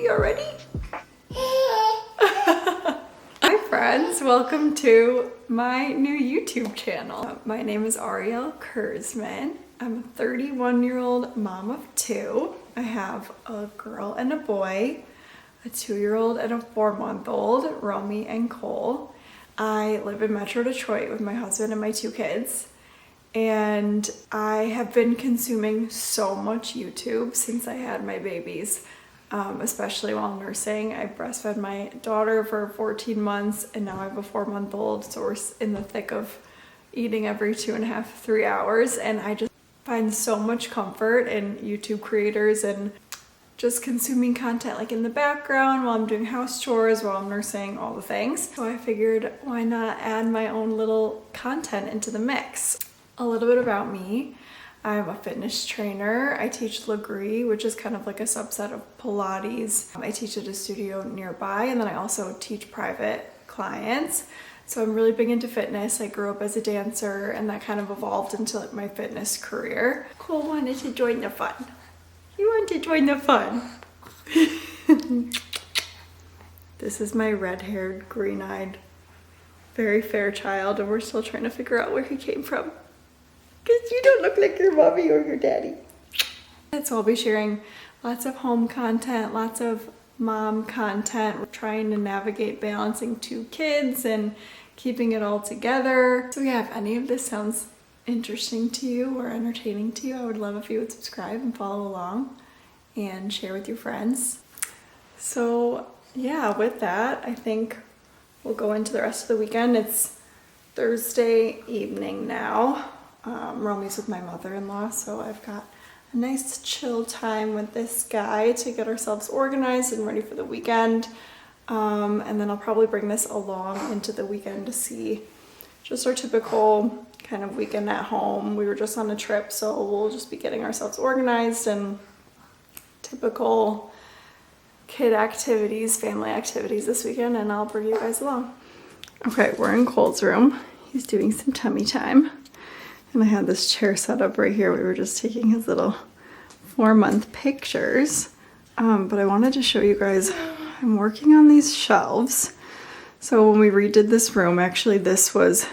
puppy already? Hi friends, welcome to my new YouTube channel. My name is Ariel Kurzman. I'm a 31-year-old mom of two. I have a girl and a boy, a 2-year-old and a 4-month-old, Romy and Cole. I live in Metro Detroit with my husband and my 2 kids. And I have been consuming so much YouTube since I had my babies, especially while nursing. I breastfed my daughter for 14 months and now I have a 4-month-old, so we're in the thick of eating every 2.5, 3 hours, and I just find so much comfort in YouTube creators and just consuming content like in the background while I'm doing house chores, while I'm nursing, all the things. So I figured, why not add my own little content into the mix? A little bit about me. I'm a fitness trainer. I teach Legree, which is kind of like a subset of Pilates. I teach at a studio nearby, and then I also teach private clients. So I'm really big into fitness. I grew up as a dancer, and that kind of evolved into like my fitness career. Cole wanted to join the fun. You want to join the fun. This is my red-haired, green-eyed, very fair child, and we're still trying to figure out where he came from. Because you don't look like your mommy or your daddy. So I'll be sharing lots of home content, lots of mom content. We're trying to navigate balancing 2 kids and keeping it all together. So yeah, if any of this sounds interesting to you or entertaining to you, I would love if you would subscribe and follow along and share with your friends. So yeah, with that, I think we'll go into the rest of the weekend. It's Thursday evening now. Romy's with my mother-in-law, so I've got a nice chill time with this guy to get ourselves organized and ready for the weekend. And then I'll probably bring this along into the weekend to see just our typical kind of weekend at home. We were just on a trip, so we'll just be getting ourselves organized and typical kid activities, family activities this weekend, and I'll bring you guys along. Okay, we're in Cole's room. He's doing some tummy time. And I had this chair set up right here. We were just taking his little 4-month pictures. But I wanted to show you guys, I'm working on these shelves. So when we redid this room, actually this was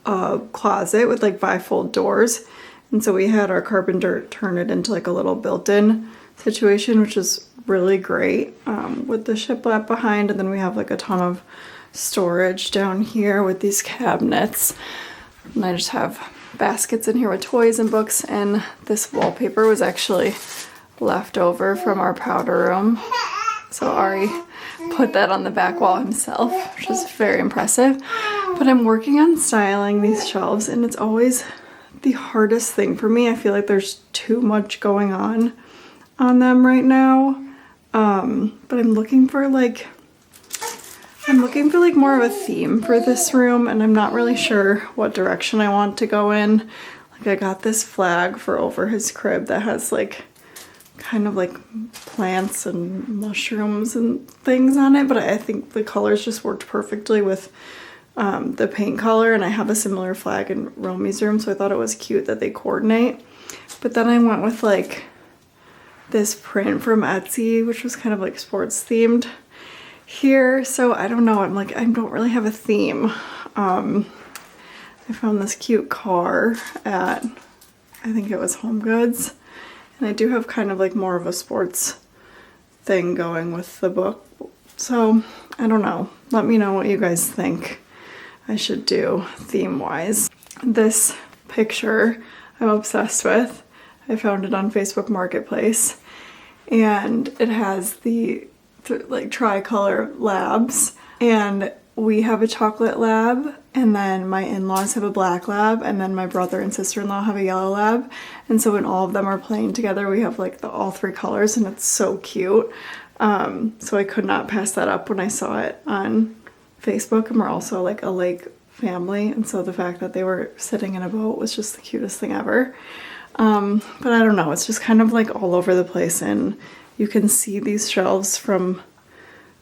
a closet with like bifold doors. And so we had our carpenter turn it into like a little built-in situation, which is really great, with the shiplap behind. And then we have like a ton of storage down here with these cabinets. And I just have baskets in here with toys and books, and this wallpaper was actually left over from our powder room. So Ari put that on the back wall himself, which is very impressive. But I'm working on styling these shelves, and it's always the hardest thing for me. I feel like there's too much going on them right now. But I'm looking for like more of a theme for this room, and I'm not really sure what direction I want to go in. Like I got this flag for over his crib that has like kind of like plants and mushrooms and things on it, but I think the colors just worked perfectly with the paint color, and I have a similar flag in Romy's room, so I thought it was cute that they coordinate. But then I went with like this print from Etsy, which was kind of like sports themed here, so I don't know, I don't really have a theme. I found this cute car at, I think it was Home Goods, and I do have kind of like more of a sports thing going with the book, so I don't know. Let me know what you guys think I should do theme-wise. This picture I'm obsessed with. I found it on Facebook Marketplace, and it has the like tricolor labs, and we have a chocolate lab, and then my in-laws have a black lab, and then my brother and sister-in-law have a yellow lab. And so when all of them are playing together, we have like all 3 colors, and it's so cute. So I could not pass that up when I saw it on Facebook. And we're also like a lake family, and so the fact that they were sitting in a boat was just the cutest thing ever. But I don't know, it's just kind of like all over the place, and you can see these shelves from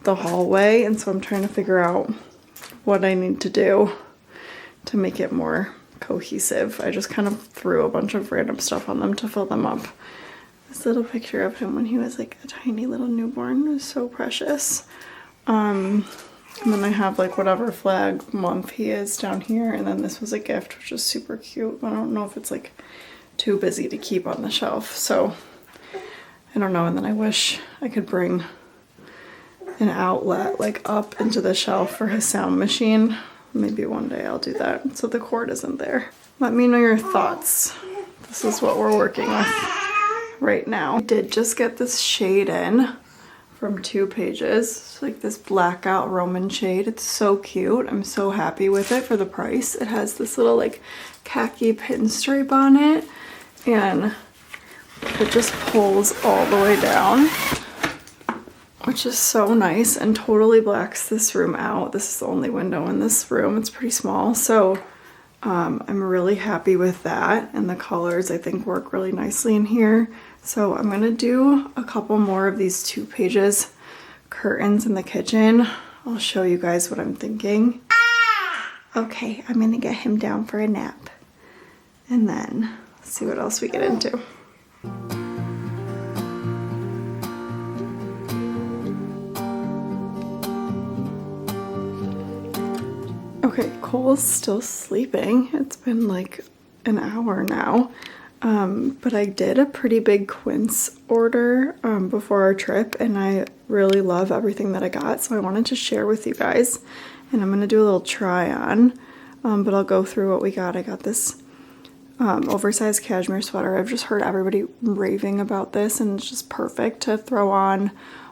the hallway, and so I'm trying to figure out what I need to do to make it more cohesive. I just kind of threw a bunch of random stuff on them to fill them up. This little picture of him when he was like a tiny little newborn. It was so precious. And then I have like whatever flag month he is down here. And then this was a gift, which is super cute. I don't know if it's like too busy to keep on the shelf. So I don't know. And then I wish I could bring an outlet like up into the shelf for his sound machine. Maybe one day I'll do that so the cord isn't there. Let me know your thoughts. This is what we're working with right now. I did just get this shade in from 2 pages. It's like this blackout Roman shade. It's so cute. I'm so happy with it for the price. It has this little like khaki pinstripe on it, and it just pulls all the way down, which is so nice and totally blacks this room out. This is the only window in this room. It's pretty small. So I'm really happy with that, and the colors I think work really nicely in here. So I'm gonna do a couple more of these 2 pages curtains in the kitchen. I'll show you guys what I'm thinking. Okay, I'm gonna get him down for a nap, and then see what else we get into. Okay, Cole's still sleeping. It's been like an hour now. But I did a pretty big Quince order before our trip, and I really love everything that I got. So I wanted to share with you guys, and I'm going to do a little try on, but I'll go through what we got. I got this oversized cashmere sweater. I've just heard everybody raving about this, and it's just perfect to throw on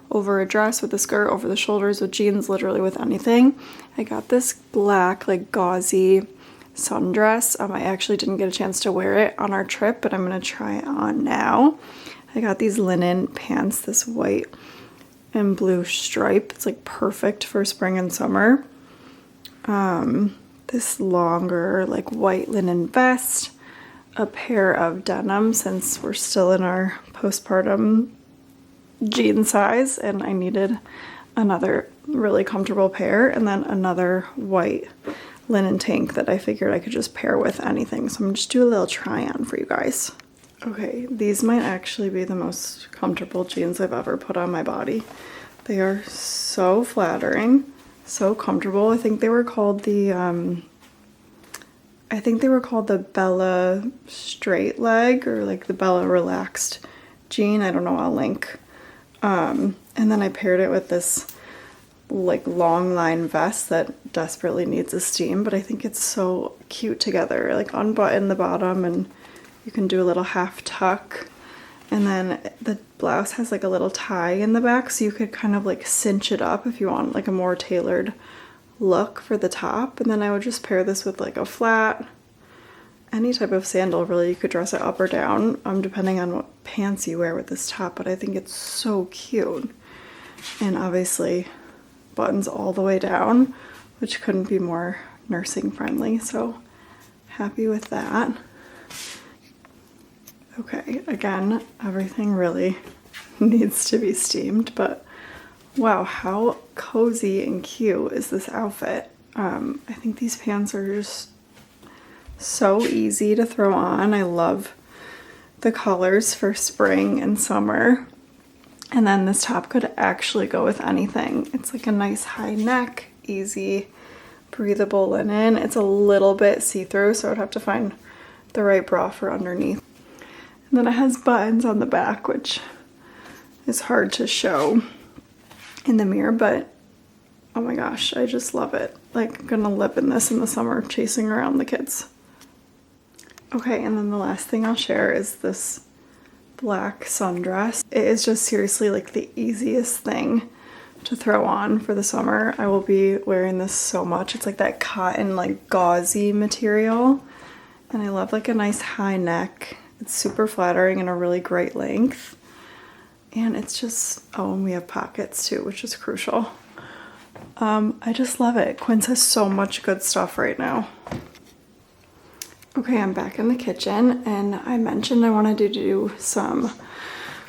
over a dress, with a skirt, over the shoulders, with jeans, literally with anything. I got this black like gauzy sundress. I actually didn't get a chance to wear it on our trip, but I'm gonna try it on now. I got these linen pants, this white and blue stripe. It's like perfect for spring and summer. This longer like white linen vest, a pair of denim, since we're still in our postpartum jean size, and I needed another really comfortable pair, and then another white linen tank that I figured I could just pair with anything. So I'm just do a little try on for you guys. Okay, these might actually be the most comfortable jeans I've ever put on my body. They are so flattering, so comfortable. I think they were called the Bella straight leg, or like the Bella relaxed jean. I don't know, I'll link. And then I paired it with this like long line vest that desperately needs a steam, but I think it's so cute together. Like unbutton the bottom, and you can do a little half tuck, and then the blouse has like a little tie in the back, so you could kind of like cinch it up if you want like a more tailored look for the top. And then I would just pair this with like a flat, any type of sandal really. You could dress it up or down depending on what pants you wear with this top, but I think it's so cute. And obviously buttons all the way down, which couldn't be more nursing friendly, so happy with that. Okay, again, everything really needs to be steamed, but wow, how cozy and cute is this outfit. I think these pants are just so easy to throw on. I love the colors for spring and summer. And then this top could actually go with anything. It's like a nice high neck, easy, breathable linen. It's a little bit see-through, so I'd have to find the right bra for underneath. And then it has buttons on the back, which is hard to show in the mirror, but oh my gosh, I just love it. Like, I'm gonna live in this in the summer, chasing around the kids. Okay, and then the last thing I'll share is this black sundress. It is just seriously like the easiest thing to throw on for the summer. I will be wearing this so much. It's like that cotton, like gauzy material, and I love like a nice high neck. It's super flattering and a really great length, and it's just, oh, and we have pockets too, which is crucial. I just love it. Quince has so much good stuff right now. Okay, I'm back in the kitchen, and I mentioned I wanted to do some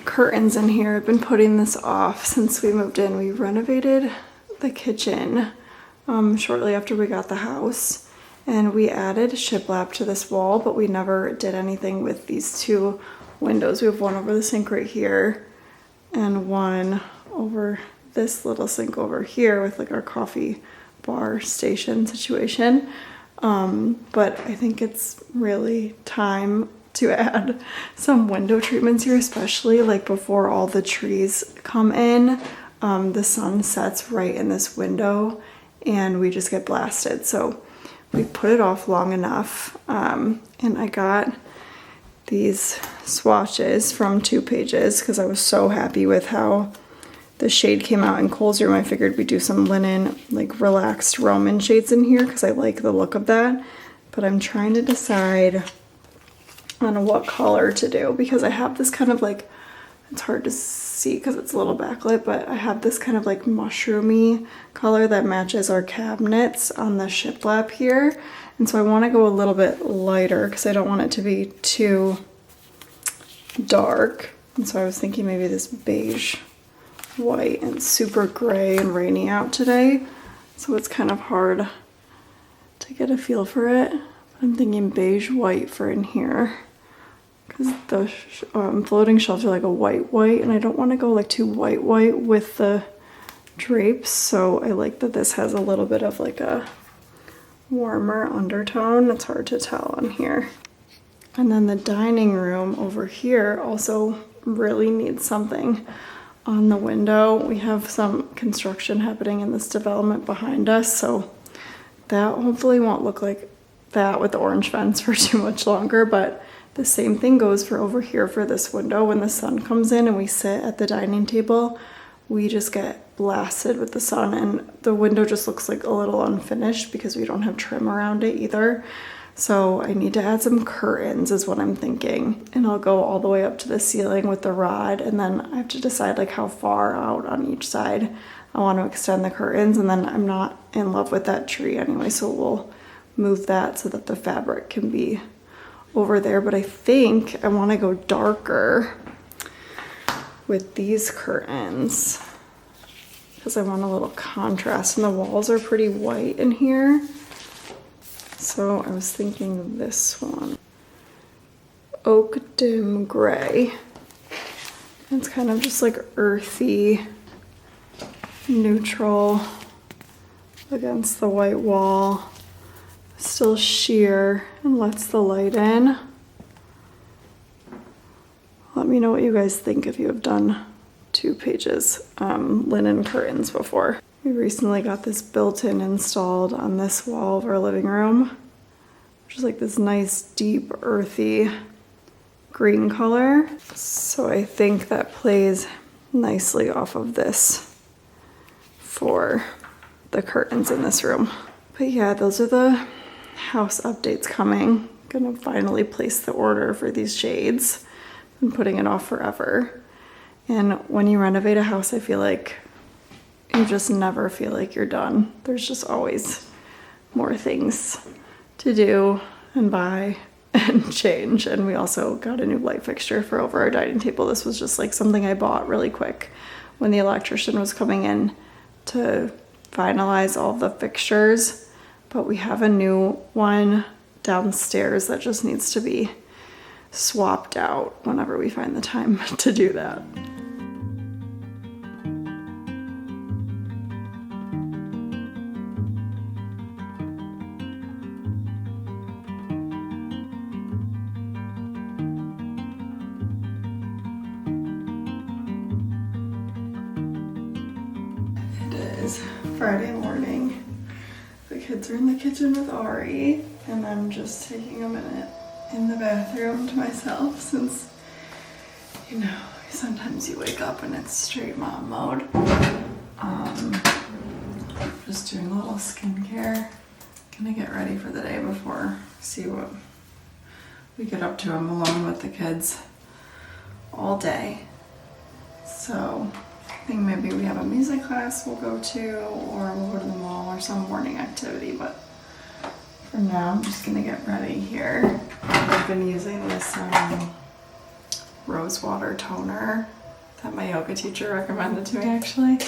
curtains in here. I've been putting this off since we moved in. We renovated the kitchen shortly after we got the house, and we added shiplap to this wall, but we never did anything with these 2 windows. We have one over the sink right here and one over this little sink over here with like our coffee bar station situation. But I think it's really time to add some window treatments here, especially like before all the trees come in. The sun sets right in this window and we just get blasted. So we put it off long enough. And I got these swatches from 2 Pages because I was so happy with how the shade came out in Cole's room. I figured we'd do some linen, like relaxed Roman shades in here because I like the look of that. But I'm trying to decide on what color to do because I have this kind of like, it's hard to see because it's a little backlit, but I have this kind of like mushroomy color that matches our cabinets on the shiplap here. And so I want to go a little bit lighter because I don't want it to be too dark. And so I was thinking maybe this beige white, and super gray and rainy out today. So it's kind of hard to get a feel for it. I'm thinking beige white for in here. Because the floating shelves are like a white and I don't want to go like too white with the drapes. So I like that this has a little bit of like a warmer undertone. It's hard to tell on here. And then the dining room over here also really needs something on the window. We have some construction happening in this development behind us, so that hopefully won't look like that with the orange fence for too much longer. But the same thing goes for over here for this window. When the sun comes in and we sit at the dining table, we just get blasted with the sun, and the window just looks like a little unfinished because we don't have trim around it either. So I need to add some curtains is what I'm thinking. And I'll go all the way up to the ceiling with the rod, and then I have to decide like how far out on each side I want to extend the curtains. And then I'm not in love with that tree anyway, so we'll move that so that the fabric can be over there. But I think I want to go darker with these curtains because I want a little contrast, and the walls are pretty white in here. So I was thinking this one, Oak Dim Gray. It's kind of just like earthy, neutral against the white wall, still sheer and lets the light in. Let me know what you guys think if you have done 2 Pages linen curtains before. We recently got this built-in installed on this wall of our living room, which is like this nice deep earthy green color. So I think that plays nicely off of this for the curtains in this room. But yeah, those are the house updates coming. Gonna finally place the order for these shades. Been putting it off forever. And when you renovate a house, I feel like you just never feel like you're done. There's just always more things to do and buy and change. And we also got a new light fixture for over our dining table. This was just like something I bought really quick when the electrician was coming in to finalize all the fixtures. But we have a new one downstairs that just needs to be swapped out whenever we find the time to do that. Friday morning. The kids are in the kitchen with Ari, and I'm just taking a minute in the bathroom to myself since, you know, sometimes you wake up and it's straight mom mode. Just doing a little skincare. Gonna get ready for the day before see what we get up to. I'm alone with the kids all day, so I think maybe we have a music class we'll go to, or we'll go to the mall or some morning activity, but for now I'm just gonna get ready here. I've been using this rose water toner that my yoga teacher recommended to me actually.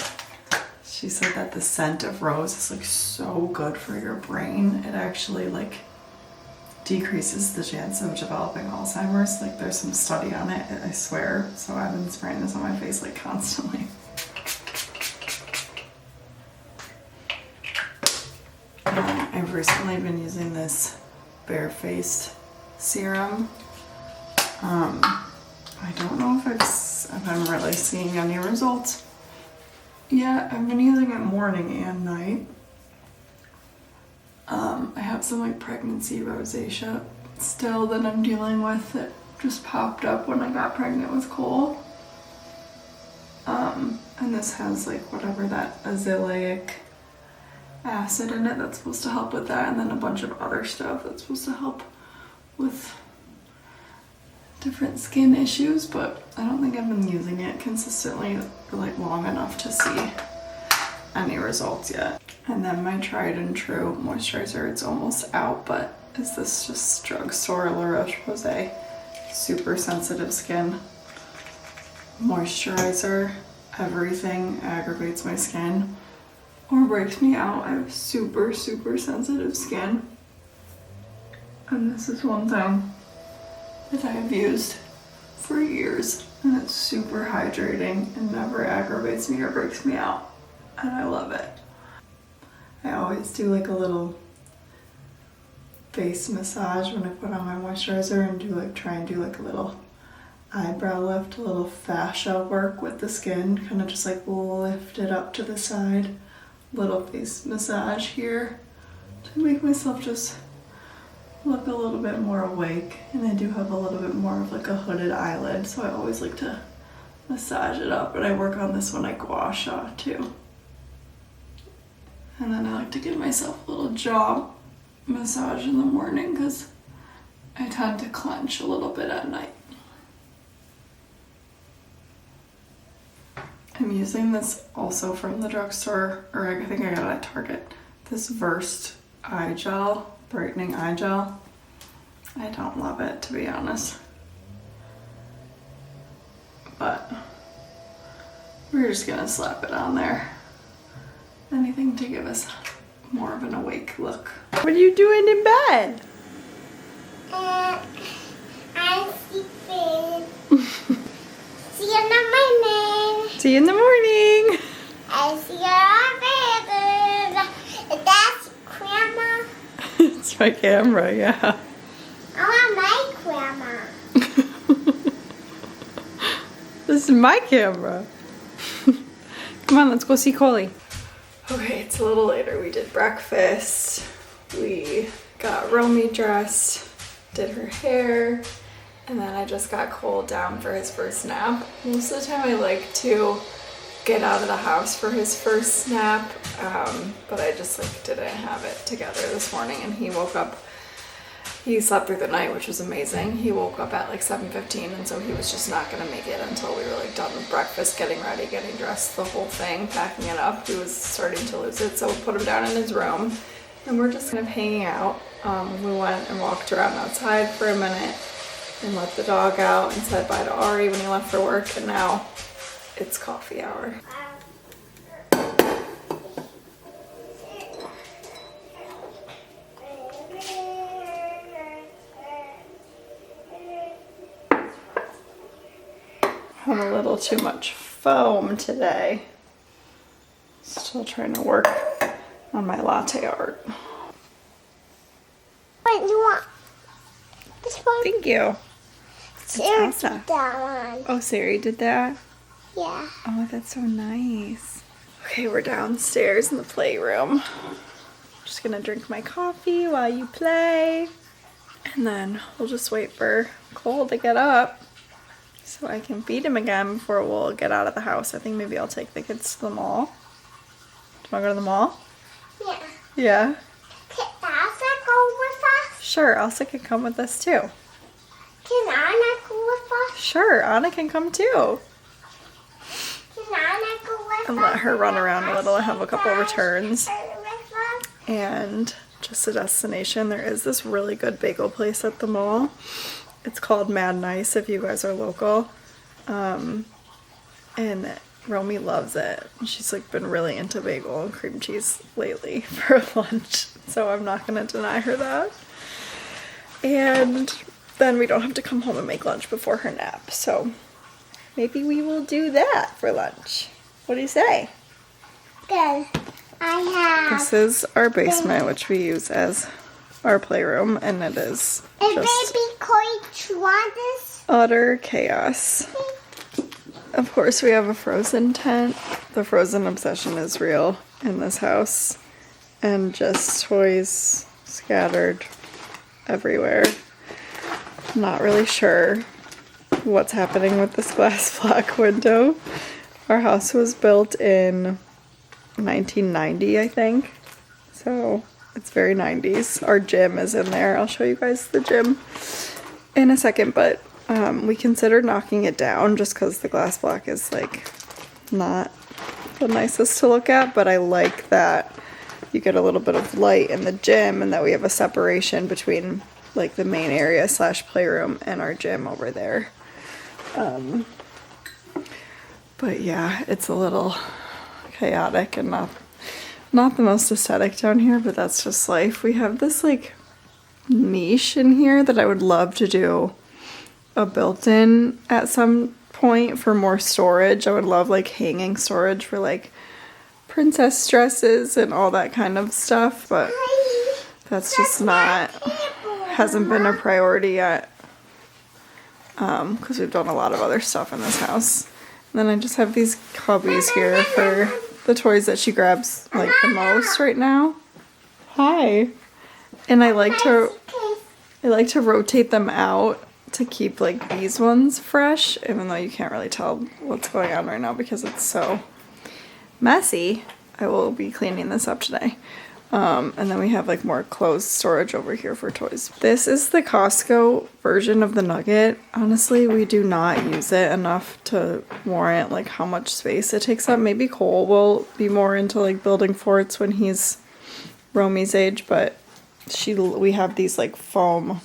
She said that the scent of rose is like so good for your brain. It actually like decreases the chance of developing Alzheimer's. Like there's some study on it, I swear. So I've been spraying this on my face like constantly. I've recently been using this bare-faced serum. I don't know if I'm really seeing any results yet. I've been using it morning and night. I have some like pregnancy rosacea still that I'm dealing with that just popped up when I got pregnant with Cole. And this has like whatever that azelaic acid in it that's supposed to help with that, and then a bunch of other stuff that's supposed to help with different skin issues, but I don't think I've been using it consistently for like long enough to see any results yet. And then my tried and true moisturizer, it's almost out, but is this just drugstore La Roche-Posay super sensitive skin moisturizer. Everything aggravates my skin or breaks me out. I have super sensitive skin, and this is one thing that I have used for years, and it's super hydrating and never aggravates me or breaks me out, and I love it. I always do like a little face massage when I put on my moisturizer and try and do like a little eyebrow lift, a little fascia work with the skin, kind of just like lift it up to the side, little face massage here to make myself just look a little bit more awake. And I do have a little bit more of like a hooded eyelid, so I always like to massage it up, and I work on this when I gua sha too. And then I like to give myself a little jaw massage in the morning because I tend to clench a little bit at night. I'm using this also from the drugstore, or I think I got it at Target. This Versed eye gel, brightening eye gel. I don't love it, to be honest. But we're just gonna slap it on there. Anything to give us more of an awake look. What are you doing in bed? I'm sleeping. See you in the morning. See you in the morning. I see you on bed. That's grandma. It's my camera, yeah. I want my grandma. This is my camera. Come on, let's go see Coley. Okay, it's a little later. We did breakfast. We got Romy dressed, did her hair, and then I just got Cole down for his first nap. Most of the time I like to get out of the house for his first nap, but I just didn't have it together this morning, and he woke up. He slept through the night, which was amazing. He woke up at 7:15, and so he was just not gonna make it until we were done with breakfast, getting ready, getting dressed, the whole thing, packing it up. He was starting to lose it, so we put him down in his room, and we're just kind of hanging out. We went and walked around outside for a minute and let the dog out and said bye to Ari when he left for work, and now it's coffee hour. Had a little too much foam today. Still trying to work on my latte art. What do you want? This one? Thank you. Sarah Elsa. did that one. Oh, Sari did that? Yeah. Oh, that's so nice. Okay, we're downstairs in the playroom. Just gonna drink my coffee while you play. And then we'll just wait for Cole to get up so I can feed him again before we'll get out of the house. I think maybe I'll take the kids to the mall. Do you wanna go to the mall? Yeah. Yeah? Can Elsa go with us? Sure, Elsa can come with us too. Can Anna go with us? Sure, Anna can come too. Can Anna go with us? And let her run around a little. I have a couple returns. With us? And just a destination. There is this really good bagel place at the mall. It's called Mad Nice if you guys are local. And Romy loves it. She's been really into bagel and cream cheese lately for lunch. So I'm not gonna deny her that. and then we don't have to come home and make lunch before her nap. So maybe we will do that for lunch. What do you say? Good. I have. This is our basement, which we use as our playroom, and it is And just baby Coach want this? utter chaos. Of course, we have a Frozen tent. The Frozen obsession is real in this house, and just toys scattered everywhere. Not really sure what's happening with this glass block window. Our house was built in 1990, I think, so it's very 90s. Our gym is in there. I'll show you guys the gym in a second, but we considered knocking it down just because the glass block is like not the nicest to look at, but I like that you get a little bit of light in the gym and that we have a separation between like the main area / playroom and our gym over there. But yeah, it's a little chaotic and not the most aesthetic down here, but that's just life. We have this like niche in here that I would love to do a built-in at some point for more storage. I would love like hanging storage for like princess dresses and all that kind of stuff, but that's just hasn't been a priority yet, because we've done a lot of other stuff in this house. And then I just have these cubbies here for the toys that she grabs like the most right now. Hi. And I like to rotate them out to keep like these ones fresh, even though you can't really tell what's going on right now because it's so messy. I will be cleaning this up today. And then we have like more closed storage over here for toys. This is the Costco version of the Nugget. Honestly, we do not use it enough to warrant like how much space it takes up. Maybe Cole will be more into like building forts when he's Romy's age, but we have these like foam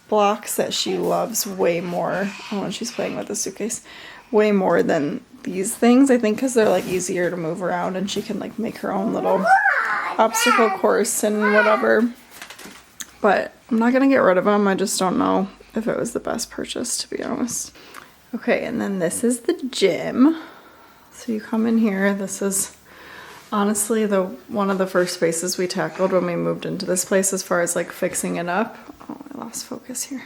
blocks that she loves way more when she's playing with the suitcase, way more than these things, I think, because they're like easier to move around and she can like make her own little obstacle course and whatever. But I'm not gonna get rid of them. I just don't know if it was the best purchase, to be honest. Okay, and then this is the gym. So you come in here. This is honestly one of the first spaces we tackled when we moved into this place as far as like fixing it up. Oh, I lost focus here.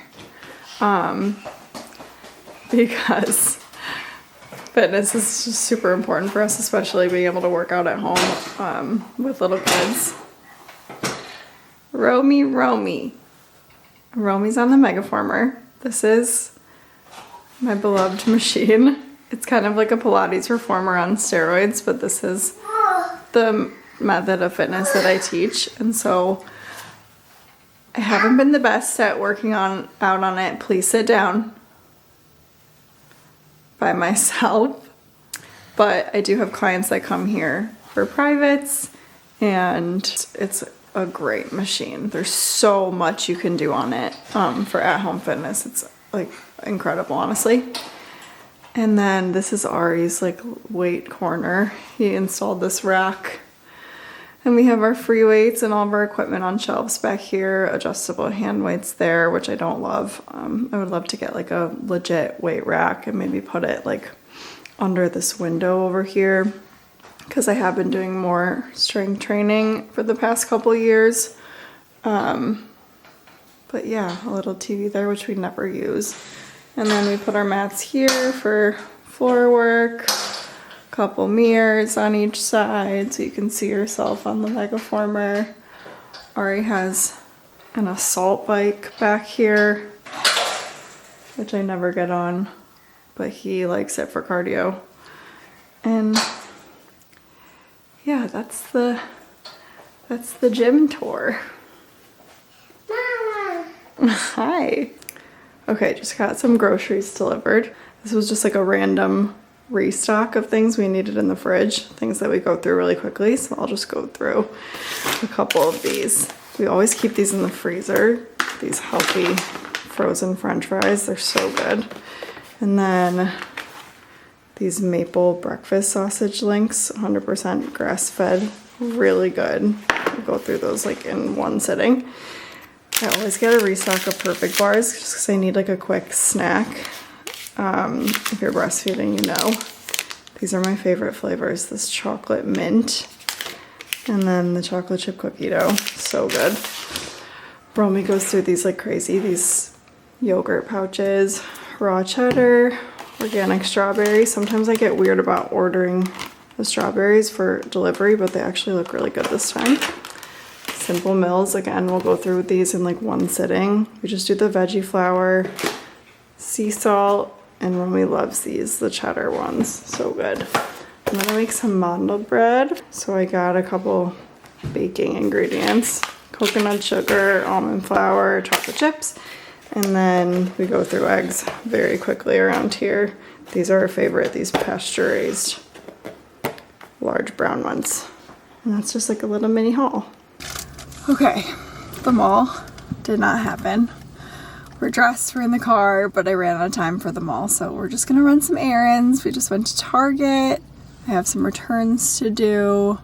Because fitness is just super important for us, especially being able to work out at home with little kids. Romy's on the Megaformer. This is my beloved machine. It's kind of like a Pilates reformer on steroids, but this is the method of fitness that I teach, and so I haven't been the best at working out on it. Please sit down. By myself, but I do have clients that come here for privates, and it's a great machine. There's so much you can do on it for at-home fitness. It's like incredible, honestly. And then this is Ari's like weight corner. He installed this rack, and we have our free weights and all of our equipment on shelves back here, adjustable hand weights there, which I don't love. I would love to get like a legit weight rack and maybe put it like under this window over here, because I have been doing more strength training for the past couple years. But yeah, a little TV there, which we never use. And then we put our mats here for floor work. Couple mirrors on each side so you can see yourself on the Megaformer. Ari has an assault bike back here, which I never get on, but he likes it for cardio. And yeah, that's the gym tour. Mama. Hi. Okay, just got some groceries delivered. This was just like a random restock of things we needed in the fridge, things that we go through really quickly, so I'll just go through a couple of these. We always keep these in the freezer, these healthy frozen french fries. They're so good. And then these maple breakfast sausage links, 100% grass-fed, really good. We'll go through those like in one sitting. I always get a restock of Perfect Bars just because I need like a quick snack. If you're breastfeeding, you know. These are my favorite flavors. This chocolate mint and then the chocolate chip cookie dough. So good. Romy goes through these like crazy. These yogurt pouches, raw cheddar, organic strawberries. Sometimes I get weird about ordering the strawberries for delivery, but they actually look really good this time. Simple Mills, again, we'll go through these in like one sitting. We just do the veggie flour, sea salt, and Romy loves these, the cheddar ones. So good. I'm gonna make some mandel bread. So I got a couple baking ingredients. Coconut sugar, almond flour, chocolate chips, and then we go through eggs very quickly around here. These are our favorite, these pasture raised large brown ones. And that's just like a little mini haul. Okay, the mall did not happen. We're dressed, we're in the car, but I ran out of time for the mall, so we're just gonna run some errands. We just went to Target. I have some returns to do.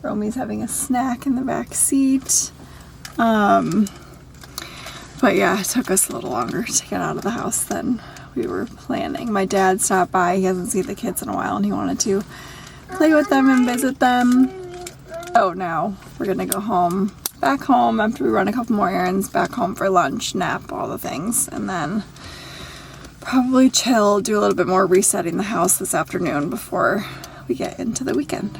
Romy's having a snack in the back seat. But yeah, it took us a little longer to get out of the house than we were planning. My dad stopped by. He hasn't seen the kids in a while and he wanted to play with them and visit them. Oh, now we're gonna go home. Back home after we run a couple more errands, back home for lunch, nap, all the things, and then probably chill, do a little bit more resetting the house this afternoon before we get into the weekend.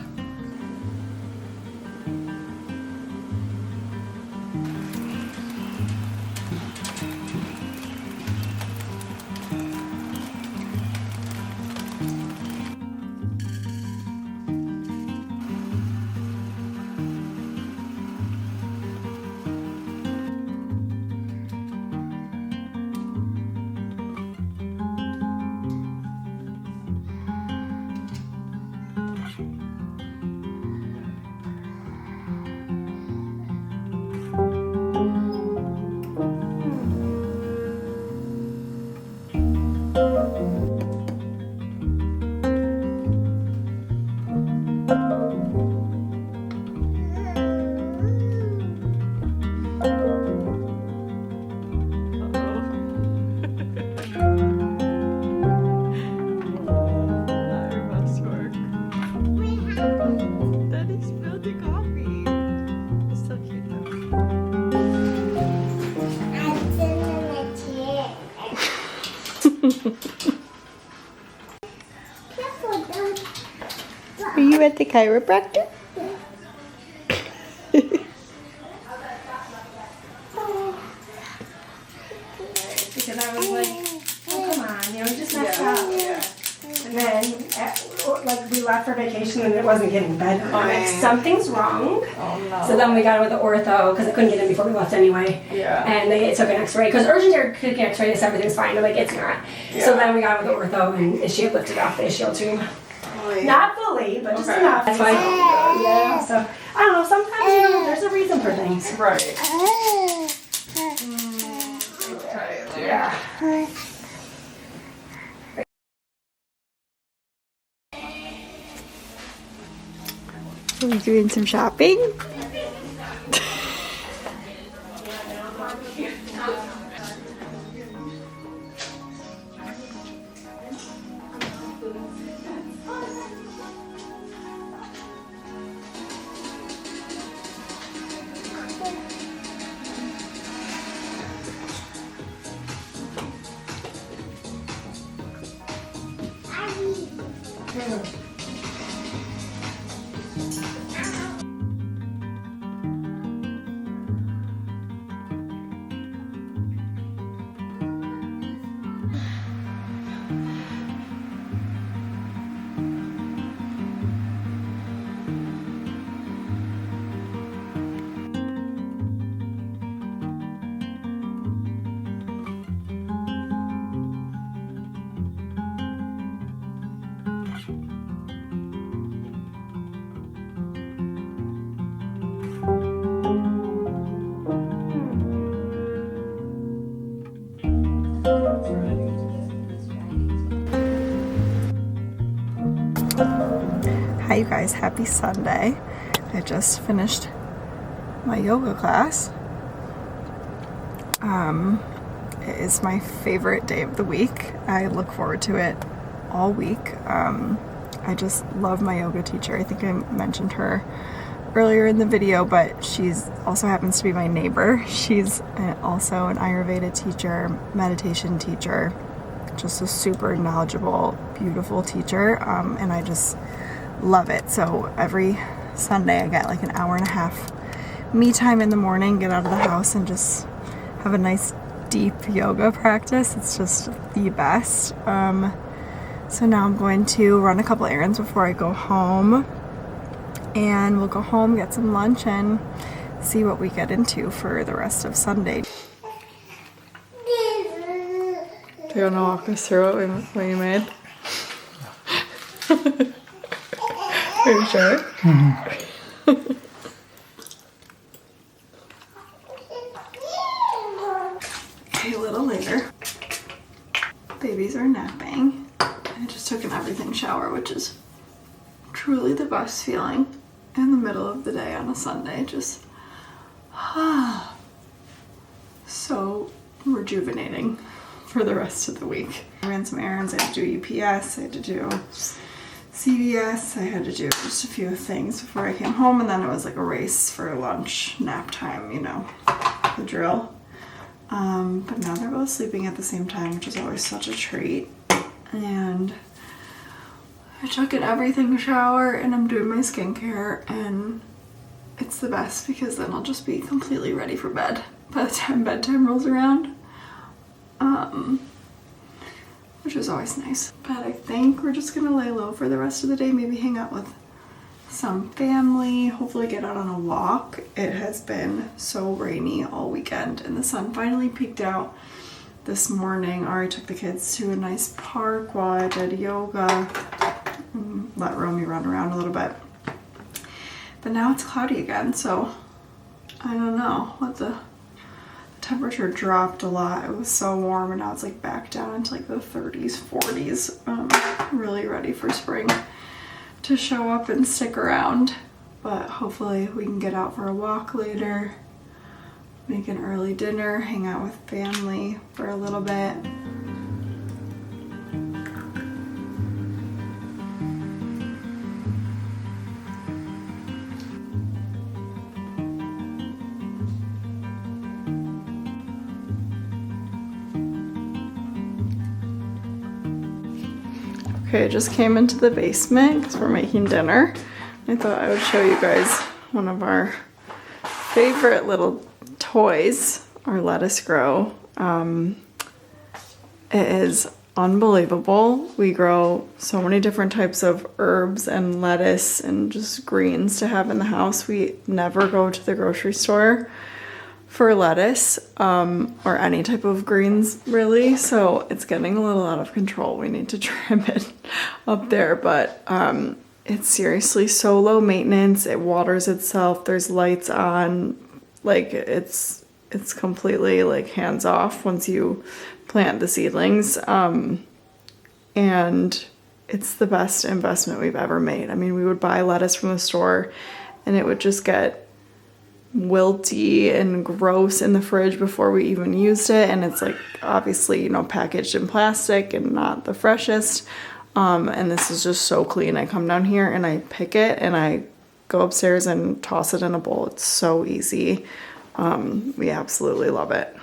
Are you at the chiropractor? Because I was like, oh, come on, you know, we just messed up. Yeah. And then, like, we left for vacation and it wasn't getting better. I'm like, something's wrong. Oh no. So then we got with the ortho because I couldn't get in before we left anyway. Yeah. And they took an x-ray. Because urgent care took an x-ray, they said everything's fine. They're like, it's not. Yeah. So then we got with the ortho and she had lifted off the ischial tube. Oh, yeah. Not fully, but just Okay. enough. That's why, yeah. So, I don't know, sometimes, you know, there's a reason for things. Right. Okay. Yeah. Are we doing some shopping? Hi you guys, happy Sunday. I just finished my yoga class It is my favorite day of the week. I look forward to it all week. I just love my yoga teacher. I think I mentioned her earlier in the video, but she's also happens to be my neighbor. She's also an Ayurveda teacher, meditation teacher, just a super knowledgeable, beautiful teacher, and I just love it. So every Sunday I get like an hour and a half me time in the morning, get out of the house and just have a nice deep yoga practice. It's just the best. So now I'm going to run a couple errands before I go home, and we'll go home, get some lunch, and see what we get into for the rest of Sunday. Do you want to walk us through what you made? Are you sure? Mm-hmm. Okay, a little later. Babies are napping. I just took an everything shower, which is truly the best feeling in the middle of the day on a Sunday. Just so rejuvenating for the rest of the week. I ran some errands. I had to do UPS, I had to do CVS, I had to do just a few things before I came home, and then it was like a race for lunch, nap time, you know, the drill. But now they're both sleeping at the same time, which is always such a treat. And I took an everything shower and I'm doing my skincare, and it's the best because then I'll just be completely ready for bed by the time bedtime rolls around. Which is always nice. But I think we're just gonna lay low for the rest of the day, maybe hang out with some family, hopefully get out on a walk. It has been so rainy all weekend and the sun finally peeked out this morning. Ari took the kids to a nice park while I did yoga and let Romy run around a little bit. But now it's cloudy again, so I don't know what the temperature dropped a lot. It was so warm and now it's like back down into like the 30s, 40s. Really ready for spring to show up and stick around. But hopefully we can get out for a walk later, make an early dinner, hang out with family for a little bit. Okay, I just came into the basement because we're making dinner. I thought I would show you guys one of our favorite little toys, our lettuce grow. It is unbelievable. We grow so many different types of herbs and lettuce and just greens to have in the house. We never go to the grocery store for lettuce or any type of greens really, so it's getting a little out of control. We need to trim it up there, but it's seriously so low maintenance. It waters itself, there's lights on, like it's completely like hands off once you plant the seedlings, and it's the best investment we've ever made. I mean, we would buy lettuce from the store and it would just get wilty and gross in the fridge before we even used it, and it's like obviously, you know, packaged in plastic and not the freshest, and this is just so clean. I come down here and I pick it and I go upstairs and toss it in a bowl. It's so easy. We absolutely love it.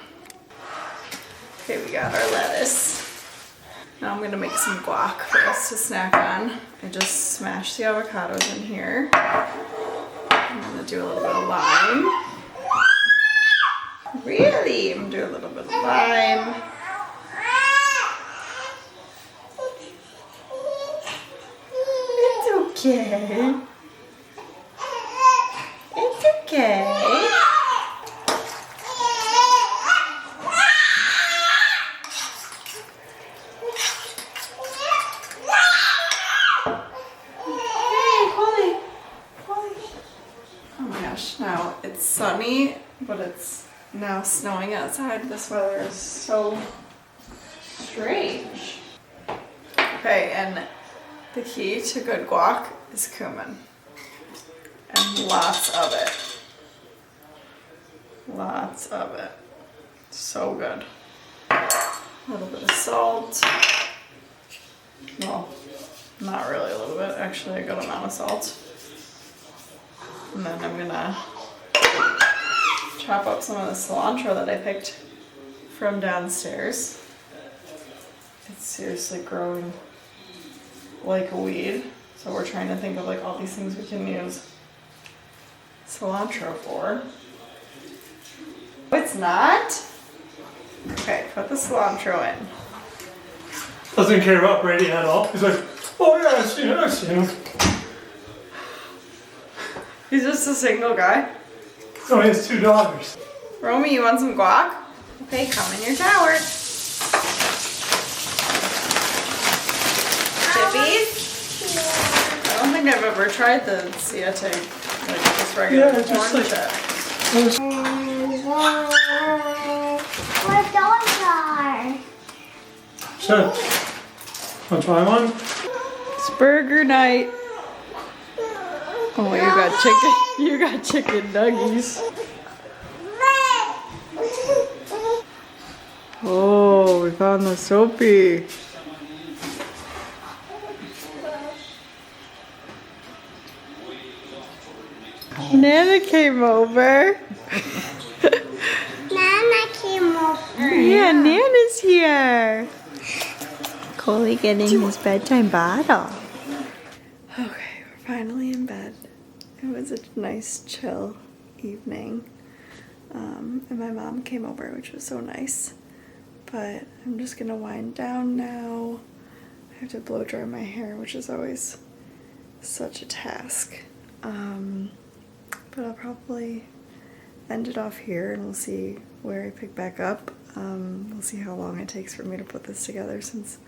Okay, we got our lettuce. Now I'm gonna make some guac for us to snack on. I just smashed the avocados in here. I'm gonna do a little bit of lime. Really? I'm gonna do a little bit of lime. It's okay. It's okay. Now it's sunny, but it's now snowing outside. This weather is so strange. Okay, and the key to good guac is cumin. And lots of it. Lots of it. So good. A little bit of salt. Well, not really a little bit, actually a good amount of salt. And then I'm gonna chop up some of the cilantro that I picked from downstairs. It's seriously growing like a weed. So we're trying to think of like all these things we can use cilantro for. It's not? Okay, put the cilantro in. Doesn't care about Brady at all. He's like, oh yeah, I see him. He's just a single guy. Oh, he has 2 daughters. Romy, you want some guac? Okay, come in your shower. Chippies? I don't think I've ever tried the siete, like just regular Yeah, just corn like chip. Where those are? So, wanna try one? It's burger night. Oh, you got chicken nuggies. Oh, we found the soapy. Nana came over. Nana came over. Yeah, Nana's here. Coley getting his bedtime bottle. Okay, we're finally in bed. It was a nice, chill evening. And my mom came over, which was so nice. But I'm just gonna wind down now. I have to blow dry my hair, which is always such a task. But I'll probably end it off here and we'll see where I pick back up. We'll see how long it takes for me to put this together since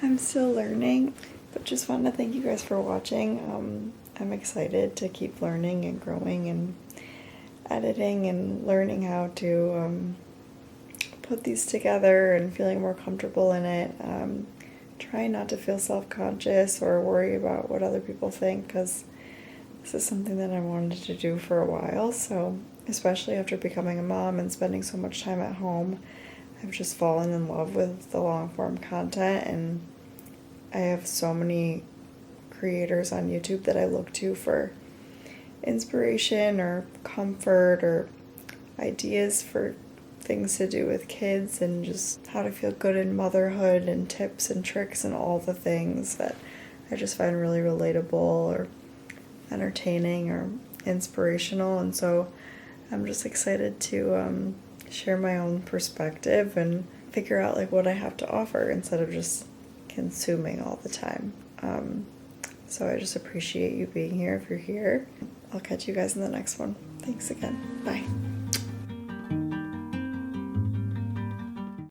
I'm still learning. But just wanted to thank you guys for watching. I'm excited to keep learning and growing and editing and learning how to put these together and feeling more comfortable in it. Trying not to feel self-conscious or worry about what other people think, because this is something that I wanted to do for a while. So especially after becoming a mom and spending so much time at home, I've just fallen in love with the long form content, and I have so many creators on YouTube that I look to for inspiration or comfort or ideas for things to do with kids and just how to feel good in motherhood and tips and tricks and all the things that I just find really relatable or entertaining or inspirational. And so I'm just excited to share my own perspective and figure out like what I have to offer instead of just consuming all the time. So I just appreciate you being here if you're here. I'll catch you guys in the next one. Thanks again. Bye.